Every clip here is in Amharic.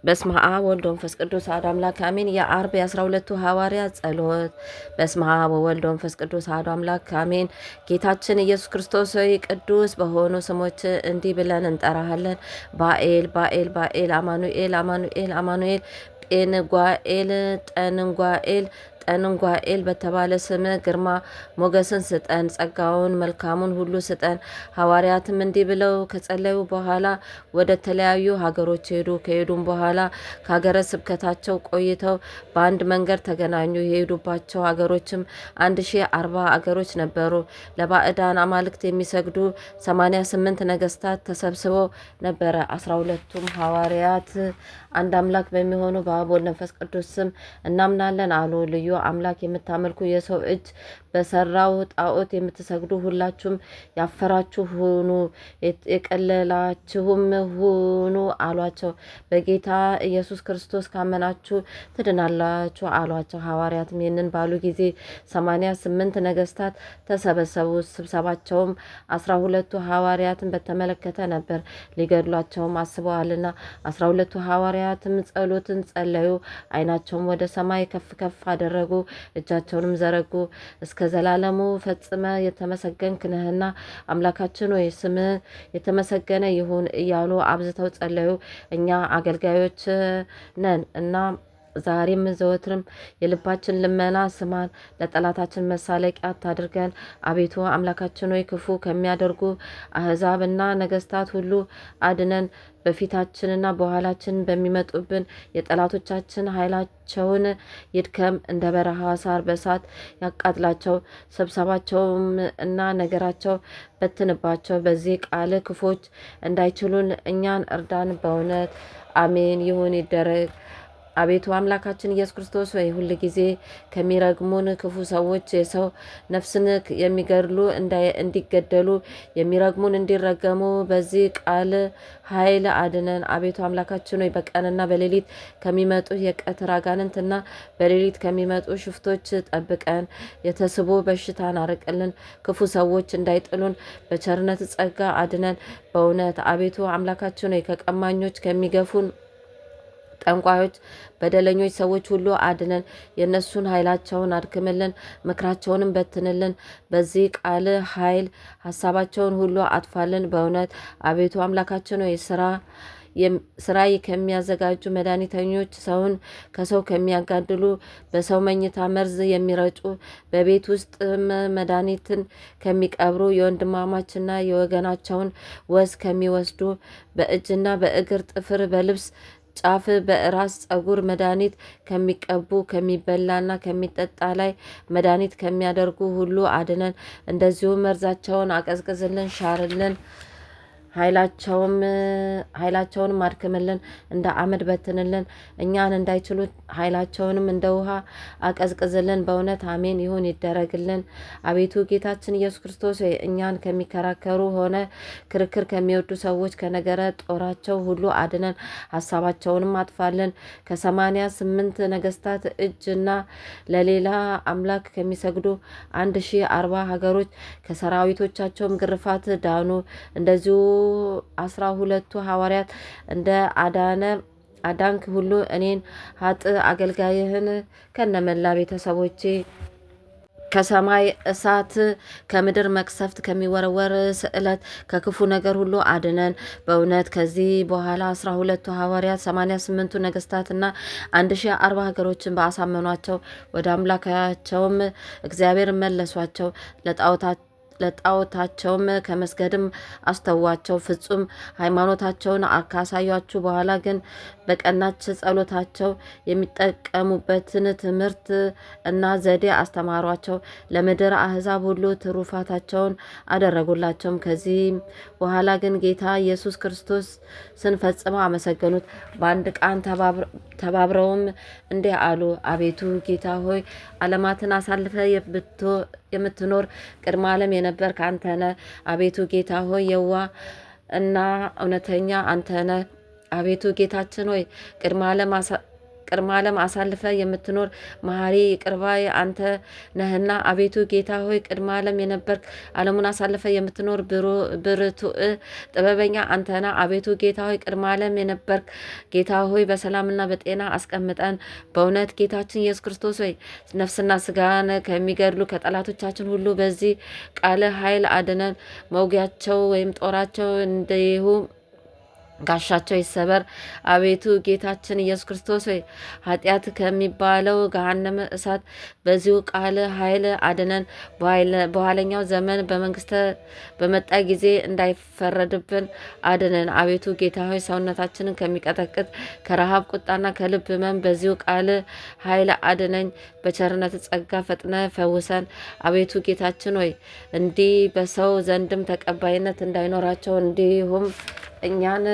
በስመ አብ ወወልድ ወመንፈስ ቅዱስ አሐዱ አምላክ አሜን። የአርብ የ12ቱ ሐዋርያት ጸሎት። በስመ አብ ወወልድ ወመንፈስ ቅዱስ አሐዱ አምላክ አሜን። ጌታችን ኢየሱስ ክርስቶስ ሆይ ቅዱስ በሆኑ ስሞች እንዲህ ብለን እንጠራሃለን። ባኤል ባኤል ባኤል፣ አማኑኤል አማኑኤል አማኑኤል፣ ጴንጓኤል ጠንጓኤል ጠንጓኤል በተባለ ስም ግርማ ሞገስን ስጠን፣ ጸጋውን መልካሙን ሁሉ ስጠን። ሐዋርያትም እንዲህ ብለው ከጸለዩ በኋላ ወደ ተለያዩ ሀገሮች ሄዱ። ከሄዱም በኋላ ከሀገረ ስብከታቸው ቆይተው በአንድ መንገድ ተገናኙ። የሄዱባቸው ሀገሮችም 1040 አገሮች ነበሩ። ለባዕዳን አማልክት የሚሰግዱ 88 ነገስታት ተሰብስበው ነበረ። 12ቱም ሐዋርያት አንድ አምላክ በሚሆኑ በአብ ወልድ መንፈስ ቅዱስ ስም እናምናለን አሉ። ልዩ አምላክ የምታመልኩ የሰው እጅ በሰራው ጣዖት የምትሰግዱ ሁላችሁም ያፈራችሁ ሁኑ፣ የቀለላችሁም ሁኑ አሏቸው። በጌታ ኢየሱስ ክርስቶስ ካመናችሁ ትድናላችሁ አሏቸው። ሐዋርያትም ይህንን ባሉ ጊዜ 88 ነገስታት ተሰበሰቡ። ስብሰባቸውም 12ቱ ሐዋርያትን በተመለከተ ነበር፣ ሊገድሏቸውም አስበዋልና። 12ቱ ሐዋርያትም ጸሎትን ጸለዩ፣ ዓይናቸውም ወደ ሰማይ ከፍ ከፍ አደረጉ፣ እጃቸውንም ዘረጉ። እስከ ዘላለሙ ፈጽመ የተመሰገንክ ነህና አምላካችን ሆይ ስምህ የተመሰገነ ይሁን እያሉ አብዝተው ጸለዩ። እኛ አገልጋዮች ነን እና ዛሬም ዘወትርም የልባችን ልመና ስማን፣ ለጠላታችን መሳለቂያ አታድርገን። አቤቱ አምላካችን ሆይ ክፉ ከሚያደርጉ አሕዛብና ነገስታት ሁሉ አድነን። በፊታችንና በኋላችን በሚመጡብን የጠላቶቻችን ኃይላቸውን ይድከም፣ እንደ በረሃ ሳር በሳት ያቃጥላቸው። ስብሰባቸውም እና ነገራቸው በትንባቸው። በዚህ ቃል ክፎች እንዳይችሉን እኛን እርዳን። በእውነት አሜን ይሁን ይደረግ። አቤቱ አምላካችን ኢየሱስ ክርስቶስ ወይ ሁል ጊዜ ከሚረግሙን ክፉ ሰዎች የሰው ነፍስን የሚገድሉ እንዲገደሉ የሚረግሙን እንዲረገሙ በዚህ ቃል ኃይል አድነን። አቤቱ አምላካችን ሆይ በቀንና በሌሊት ከሚመጡ የቀትር አጋንንትና በሌሊት ከሚመጡ ሽፍቶች ጠብቀን። የተስቦ በሽታን አርቅልን። ክፉ ሰዎች እንዳይጥሉን በቸርነት ጸጋ አድነን። በእውነት አቤቱ አምላካችን ሆይ ከቀማኞች ከሚገፉን ጠንቋዮች፣ በደለኞች ሰዎች ሁሉ አድነን። የእነሱን ኃይላቸውን አድክምልን፣ ምክራቸውንም በትንልን። በዚህ ቃል ኃይል ሀሳባቸውን ሁሉ አጥፋልን። በእውነት አቤቱ አምላካችን ሆይ ስራ ከሚያዘጋጁ መድኃኒተኞች፣ ሰውን ከሰው ከሚያጋድሉ፣ በሰው መኝታ መርዝ የሚረጩ፣ በቤት ውስጥም መድኃኒትን ከሚቀብሩ፣ የወንድማማችና የወገናቸውን ወዝ ከሚወስዱ፣ በእጅና በእግር ጥፍር በልብስ ጫፍ በራስ ጸጉር መድኃኒት ከሚቀቡ፣ ከሚበላና ከሚጠጣ ላይ መድኃኒት ከሚያደርጉ ሁሉ አድነን። እንደዚሁ መርዛቸውን አቀዝቅዝልን፣ ሻርልን። ኃይላቸውንም አድክምልን፣ እንደ አመድ በትንልን። እኛን እንዳይችሉ ኃይላቸውንም እንደ ውሃ አቀዝቅዝልን። በእውነት አሜን ይሁን ይደረግልን። አቤቱ ጌታችን ኢየሱስ ክርስቶስ እኛን ከሚከራከሩ ሆነ ክርክር ከሚወዱ ሰዎች ከነገረ ጦራቸው ሁሉ አድነን፣ ሀሳባቸውንም አጥፋልን። ከ88 ነገስታት እጅና ለሌላ አምላክ ከሚሰግዱ 1040 ሀገሮች ከሰራዊቶቻቸውም ግርፋት ዳኑ። እንደዚሁ 12ቱ ሐዋርያት እንደ አዳንክ ሁሉ እኔን ሀጥ አገልጋይህን ከነመላ ቤተሰቦቼ ከሰማይ እሳት ከምድር መቅሰፍት ከሚወረወር ስዕለት ከክፉ ነገር ሁሉ አድነን። በእውነት ከዚህ በኋላ 12ቱ ሐዋርያት 88ቱ ነገስታትና 1040 ሀገሮችን በአሳመኗቸው ወደ አምላካቸውም እግዚአብሔር መለሷቸው። ለጣዖታቸውም ከመስገድም አስተዋቸው። ፍጹም ሃይማኖታቸውን ካሳያችሁ በኋላ ግን በቀናች ጸሎታቸው የሚጠቀሙበትን ትምህርት እና ዘዴ አስተማሯቸው። ለምድር አሕዛብ ሁሉ ትሩፋታቸውን አደረጉላቸውም። ከዚህ በኋላ ግን ጌታ ኢየሱስ ክርስቶስ ስንፈጽመው አመሰገኑት። በአንድ ቃል ተባብረውም እንዲህ አሉ። አቤቱ ጌታ ሆይ ዓለማትን አሳልፈ የምትኖር ቅድመ ዓለም የነበርክ አንተ ነህ። አቤቱ ጌታ ሆይ የዋህ እና እውነተኛ አንተ ነህ። አቤቱ ጌታችን ሆይ ቅድመ ዓለም አሳልፈ የምትኖር መሐሪ ይቅር ባይ አንተ ነህና አቤቱ ጌታ ሆይ ቅድመ ዓለም የነበርክ ዓለሙን አሳልፈ የምትኖር ብርቱዕ ጥበበኛ አንተና አቤቱ ጌታ ሆይ ቅድመ ዓለም የነበርክ ጌታ ሆይ በሰላምና በጤና አስቀምጠን። በእውነት ጌታችን ኢየሱስ ክርስቶስ ሆይ ነፍስና ስጋን ከሚገድሉ ከጠላቶቻችን ሁሉ በዚህ ቃለ ኃይል አድነን። መውጊያቸው ወይም ጦራቸው እንዲሁም ጋሻቸው ይሰበር። አቤቱ ጌታችን ኢየሱስ ክርስቶስ ሆይ ኃጢአት ከሚባለው ገሃነመ እሳት በዚሁ ቃል ኃይል አድነን። በኋለኛው ዘመን በመንግስተ በመጣ ጊዜ እንዳይፈረድብን አድነን። አቤቱ ጌታ ሆይ ሰውነታችንን ከሚቀጠቅጥ ከረሃብ ቁጣና ከልብ ህመም በዚሁ ቃል ኃይል አድነኝ። በቸርነት ጸጋ ፈጥነ ፈውሰን። አቤቱ ጌታችን ሆይ እንዲህ በሰው ዘንድም ተቀባይነት እንዳይኖራቸው እንዲሁም እኛን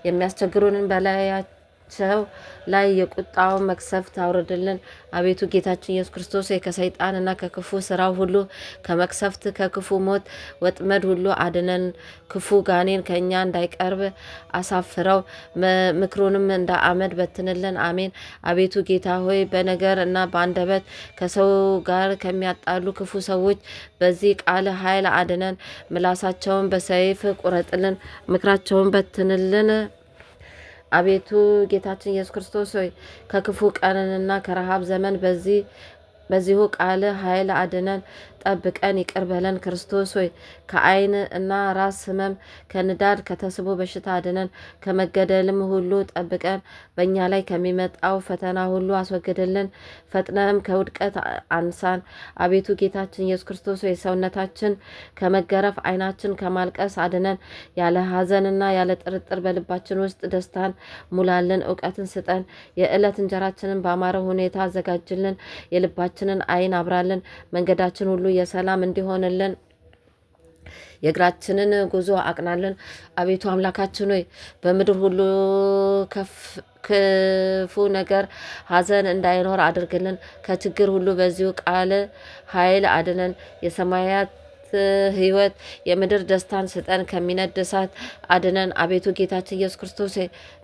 የሚያስቸግሩንን በላያቸው ላይ የቁጣውን መቅሰፍት አውርድልን። አቤቱ ጌታችን ኢየሱስ ክርስቶስ ከሰይጣንና ከክፉ ስራው ሁሉ ከመቅሰፍት ከክፉ ሞት ወጥመድ ሁሉ አድነን። ክፉ ጋኔን ከእኛ እንዳይቀርብ አሳፍረው፣ ምክሩንም እንደ አመድ በትንልን። አሜን። አቤቱ ጌታ ሆይ በነገር እና በአንደበት ከሰው ጋር ከሚያጣሉ ክፉ ሰዎች በዚህ ቃል ኃይል አድነን። ምላሳቸውን በሰይፍ ቁረጥልን፣ ምክራቸውን በትንልን። አቤቱ ጌታችን ኢየሱስ ክርስቶስ ሆይ ከክፉ ቀንና ከረሃብ ዘመን በዚሁ ቃል ኃይል አድነን፣ ጠብቀን፣ ይቅር በለን። ክርስቶስ ሆይ ከዓይን እና ራስ ህመም ከንዳድ ከተስቦ በሽታ አድነን፣ ከመገደልም ሁሉ ጠብቀን። በእኛ ላይ ከሚመጣው ፈተና ሁሉ አስወግድልን፣ ፈጥነም ከውድቀት አንሳን። አቤቱ ጌታችን ኢየሱስ ክርስቶስ ሆይ ሰውነታችን ከመገረፍ ዓይናችን ከማልቀስ አድነን። ያለ ሐዘንና ያለ ጥርጥር በልባችን ውስጥ ደስታን ሙላልን፣ እውቀትን ስጠን። የዕለት እንጀራችንን በአማረ ሁኔታ አዘጋጅልን፣ የልባችንን ዓይን አብራልን። መንገዳችን ሁሉ የሰላም እንዲሆንልን የእግራችንን ጉዞ አቅናልን። አቤቱ አምላካችን ሆይ በምድር ሁሉ ክፉ ነገር ሐዘን እንዳይኖር አድርግልን። ከችግር ሁሉ በዚሁ ቃል ኃይል አድነን። የሰማያት ሕይወት የምድር ደስታን ስጠን፣ ከሚነድ እሳት አድነን። አቤቱ ጌታችን ኢየሱስ ክርስቶስ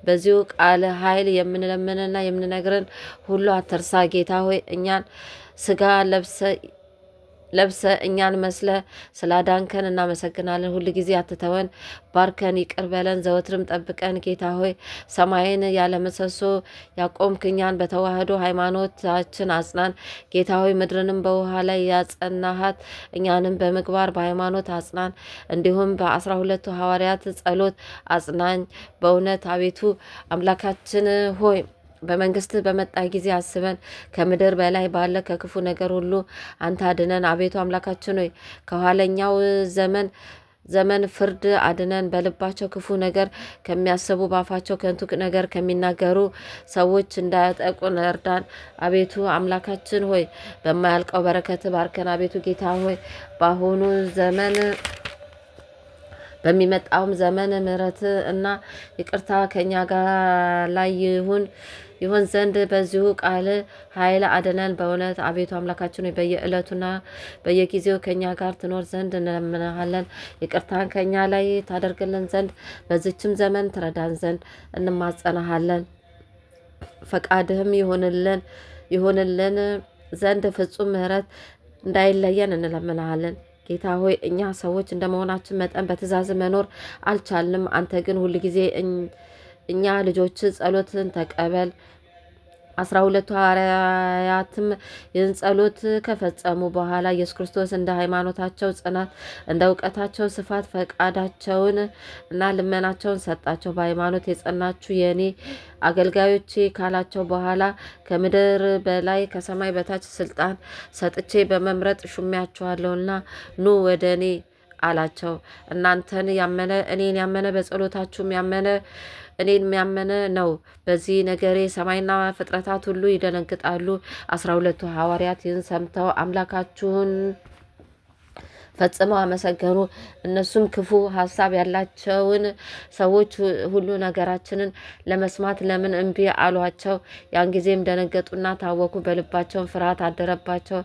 በዚሁ ቃል ኃይል የምንለምንና የምንነግርን ሁሉ አትርሳ። ጌታ ሆይ እኛን ስጋ ለብሰ እኛን መስለ ስላዳንከን እናመሰግናለን። ሁል ጊዜ አትተወን፣ ባርከን፣ ይቅር በለን፣ ዘወትርም ጠብቀን። ጌታ ሆይ ሰማይን ያለመሰሶ ያቆምክ እኛን በተዋህዶ ሃይማኖታችን አጽናን። ጌታ ሆይ ምድርንም በውሃ ላይ ያጸናሃት እኛንም በምግባር በሃይማኖት አጽናን። እንዲሁም በ12ቱ ሐዋርያት ጸሎት አጽናኝ። በእውነት አቤቱ አምላካችን ሆይ በመንግስት በመጣ ጊዜ አስበን። ከምድር በላይ ባለ ከክፉ ነገር ሁሉ አንተ አድነን። አቤቱ አምላካችን ሆይ ከኋለኛው ዘመን ፍርድ አድነን። በልባቸው ክፉ ነገር ከሚያስቡ በአፋቸው ከንቱ ነገር ከሚናገሩ ሰዎች እንዳያጠቁን እርዳን። አቤቱ አምላካችን ሆይ በማያልቀው በረከት ባርከን። አቤቱ ጌታ ሆይ በአሁኑ ዘመን በሚመጣውም ዘመን ምሕረት እና ይቅርታ ከኛ ጋር ላይ ይሁን ዘንድ በዚሁ ቃል ኃይል አድነን። በእውነት አቤቱ አምላካችን ሆይ በየዕለቱና በየጊዜው ከኛ ጋር ትኖር ዘንድ እንለምንሃለን። ይቅርታን ከኛ ላይ ታደርግልን ዘንድ በዚችም ዘመን ትረዳን ዘንድ እንማጸናሃለን። ፈቃድህም ይሁንልን ዘንድ ፍጹም ምሕረት እንዳይለየን እንለምንሃለን። ጌታ ሆይ እኛ ሰዎች እንደመሆናችን መጠን በትእዛዝ መኖር አልቻልንም። አንተ ግን ሁል ጊዜ እኛ ልጆች ጸሎትን ተቀበል። 12ቱ ሐዋርያትም ይህን ጸሎት ከፈጸሙ በኋላ ኢየሱስ ክርስቶስ እንደ ሃይማኖታቸው ጽናት እንደ እውቀታቸው ስፋት ፈቃዳቸውን እና ልመናቸውን ሰጣቸው። በሃይማኖት የጸናችሁ የእኔ አገልጋዮቼ ካላቸው በኋላ ከምድር በላይ ከሰማይ በታች ስልጣን ሰጥቼ በመምረጥ ሹሜያችኋለሁና ኑ ወደ እኔ አላቸው። እናንተን ያመነ እኔን ያመነ በጸሎታችሁም ያመነ እኔን የሚያመነ ነው። በዚህ ነገሬ ሰማይና ፍጥረታት ሁሉ ይደነግጣሉ። 12ቱ ሐዋርያት ይህን ሰምተው አምላካችሁን ፈጽመው አመሰገኑ። እነሱም ክፉ ሀሳብ ያላቸውን ሰዎች ሁሉ ነገራችንን ለመስማት ለምን እምቢ አሏቸው? ያን ጊዜም ደነገጡና ታወኩ፣ በልባቸውም ፍርሃት አደረባቸው።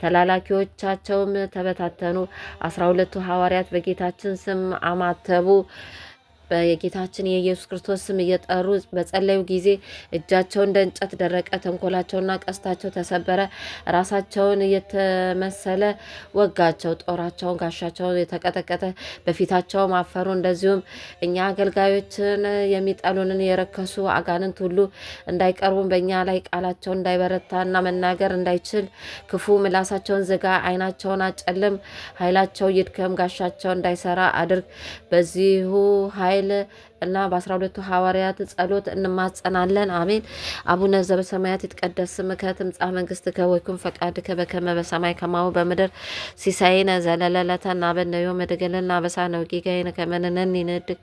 ተላላኪዎቻቸውም ተበታተኑ። 12ቱ ሐዋርያት በጌታችን ስም አማተቡ። በጌታችን የኢየሱስ ክርስቶስ ስም እየጠሩ በጸለዩ ጊዜ እጃቸው እንደ እንጨት ደረቀ፣ ተንኮላቸውና ቀስታቸው ተሰበረ። ራሳቸውን እየተመሰለ ወጋቸው፣ ጦራቸውን ጋሻቸውን የተቀጠቀጠ በፊታቸውም አፈሩ። እንደዚሁም እኛ አገልጋዮችን የሚጠሉንን የረከሱ አጋንንት ሁሉ እንዳይቀርቡን በእኛ ላይ ቃላቸው እንዳይበረታና መናገር እንዳይችል ክፉ ምላሳቸውን ዝጋ፣ ዓይናቸውን አጨልም፣ ኃይላቸው ይድከም፣ ጋሻቸው እንዳይሰራ አድርግ። በዚሁ ኃይል እና በ12ቱ ሐዋርያት ጸሎት እንማጸናለን። አሜን። አቡነ ዘበሰማያት ይትቀደስ ስምከ ትምጻእ መንግስትከ ወይኩን ፈቃድከ በከመ በሰማይ ከማሁ በምድር ሲሳይነ ዘለለዕለትነ ሀበነ ዮም ወኅድግ ለነ አበሳነ ወጌጋየነ ከመ ንሕነኒ ንኅድግ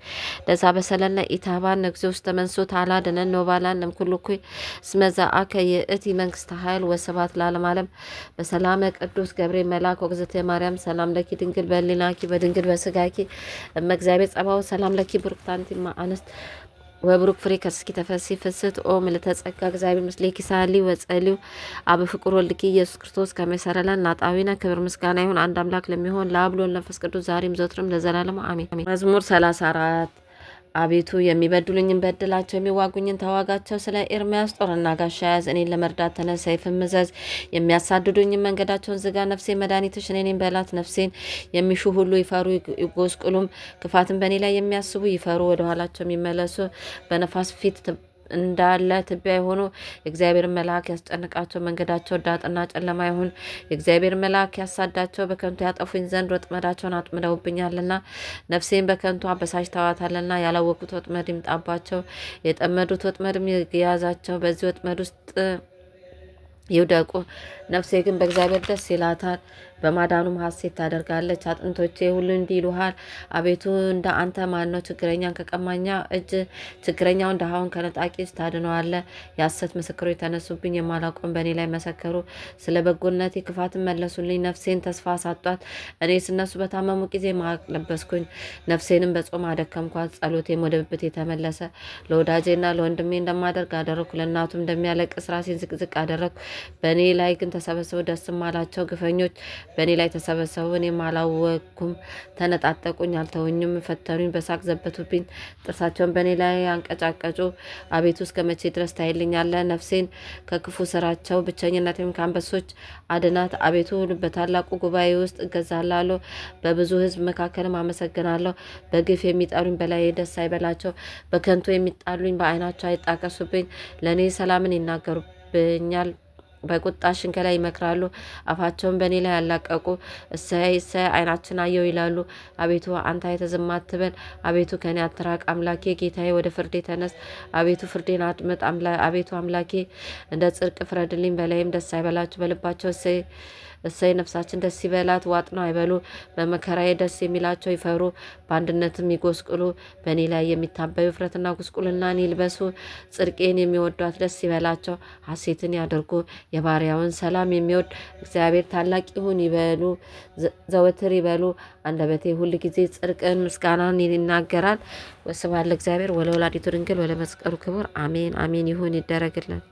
ለዘአበሰለነ ኢታብአነ እግዚኦ ውስተ መንሱት አላድኅነነ ወባልሐነ እምኩሉ እኩይ እስመ ዘአከ ይእቲ መንግስተ ኃይል ወስብሐት ለዓለመ ዓለም። በሰላመ ቅዱስ ገብርኤል መልአክ ወእግዝእትየ ማርያም ሰላም ለኪ ድንግል በሕሊናኪ በድንግል በሥጋኪ እመ እግዚአብሔር ጸባኦት ሰላም ለኪ ቡርክት አንቲ እም አንስት ወብሩክ ፍሬ ከርስኪ ተፈሥሒ ፍስሕት ኦ ምልዕተ ጸጋ እግዚአብሔር ምስሌኪ ሳሊ ወጸልዩ አብ ፍቁር ወልድኪ ኢየሱስ ክርስቶስ ከመ ይሠረይ ለነ ኃጣውኢነ። ክብር ምስጋና ይሁን አንድ አምላክ ለሚሆን ለአብ ለወልድ ለመንፈስ ቅዱስ ዛሬም ዘወትርም ለዘላለሙ አሜን። መዝሙር 34 አቤቱ የሚበድሉኝን በድላቸው፣ የሚዋጉኝን ተዋጋቸው። ስለ ኤርምያስ ጦርና ጋሻ ያዝ፣ እኔን ለመርዳት ተነስ፣ ሰይፍን ምዘዝ። የሚያሳድዱኝን መንገዳቸውን ዝጋ። ነፍሴን መድኃኒትሽ እኔ ነኝ በላት። ነፍሴን የሚሹ ሁሉ ይፈሩ ይጎስቁሉም። ክፋትን በእኔ ላይ የሚያስቡ ይፈሩ፣ ወደ ኋላቸው የሚመለሱ በነፋስ ፊት እንዳለ ትቢያ የሆኑ የእግዚአብሔር መልአክ ያስጨንቃቸው። መንገዳቸው ዳጥና ጨለማ ይሁን። የእግዚአብሔር መልአክ ያሳዳቸው። በከንቱ ያጠፉኝ ዘንድ ወጥመዳቸውን አጥምደውብኛልና ነፍሴን በከንቱ አበሳጭተዋታልና። ያላወቁት ወጥመድ ይምጣባቸው፣ የጠመዱት ወጥመድም ይያዛቸው። በዚህ ወጥመድ ውስጥ ይውደቁ። ነፍሴ ግን በእግዚአብሔር ደስ ይላታል፣ በማዳኑም ሐሴት ታደርጋለች። አጥንቶቼ ሁሉ እንዲህ ይሉሃል፣ አቤቱ እንደ አንተ ማን ነው? ችግረኛን ከቀማኛ እጅ፣ ችግረኛውን ድሃውን ከነጣቂ እጅ ታድነዋለህ። የሐሰት ምስክሮች ተነሱብኝ፣ የማላውቀውን በእኔ ላይ መሰከሩ። ስለ በጎነቴ ክፋትን መለሱልኝ፣ ነፍሴን ተስፋ አሳጧት። እኔስ እነሱ በታመሙ ጊዜ ማቅ ለበስኩኝ፣ ነፍሴንም በጾም አደከምኳት። ጸሎቴም ወደ ብብቴ ተመለሰ። ለወዳጄና ለወንድሜ እንደማደርግ አደረግኩ፣ ለእናቱም እንደሚያለቅስ ራሴን ዝቅዝቅ አደረግኩ። በእኔ ላይ ግን ተሰበሰቡ፣ ደስም አላቸው። ግፈኞች በእኔ ላይ ተሰበሰቡ፣ እኔም አላወቅኩም። ተነጣጠቁኝ፣ አልተውኝም። ፈተኑኝ፣ በሳቅ ዘበቱብኝ፣ ጥርሳቸውን በእኔ ላይ አንቀጫቀጩ። አቤቱ እስከ መቼ ድረስ ታይልኛለህ? ነፍሴን ከክፉ ስራቸው፣ ብቸኝነቴም ከአንበሶች አድናት። አቤቱ በታላቁ ጉባኤ ውስጥ እገዛላለሁ፣ በብዙ ሕዝብ መካከልም አመሰግናለሁ። በግፍ የሚጠሉኝ በላዬ ደስ አይበላቸው፣ በከንቱ የሚጣሉኝ በዓይናቸው አይጣቀሱብኝ። ለእኔ ሰላምን ይናገሩብኛል፣ በቁጣ ሽንገላ ይመክራሉ። አፋቸውን በእኔ ላይ ያላቀቁ፣ እሰይ እሰይ ዓይናችን አየው ይላሉ። አቤቱ አንተ አይተህ ዝም አትበል። አቤቱ ከእኔ አትራቅ። አምላኬ ጌታዬ ወደ ፍርዴ ተነስ። አቤቱ ፍርዴን አድምጥ። አቤቱ አምላኬ እንደ ጽድቅ ፍረድልኝ። በላይም ደስ አይበላቸው፣ በልባቸው እሰይ ነፍሳችን ደስ ይበላት። ዋጥ ነው አይበሉ፣ በመከራዬ ደስ የሚላቸው ይፈሩ፣ በአንድነትም ይጎስቁሉ። በእኔ ላይ የሚታበዩ እፍረትና ጉስቁልናን ይልበሱ። ጽድቄን የሚወዷት ደስ ይበላቸው፣ ሐሴትን ያደርጉ። የባሪያውን ሰላም የሚወድ እግዚአብሔር ታላቅ ይሁን ይበሉ፣ ዘወትር ይበሉ። አንደበቴ ሁል ጊዜ ጽድቅን ምስጋናን ይናገራል። ወስብሐት ለእግዚአብሔር ወለወላዲቱ ድንግል ወለመስቀሉ ክቡር አሜን አሜን። ይሁን ይደረግልን።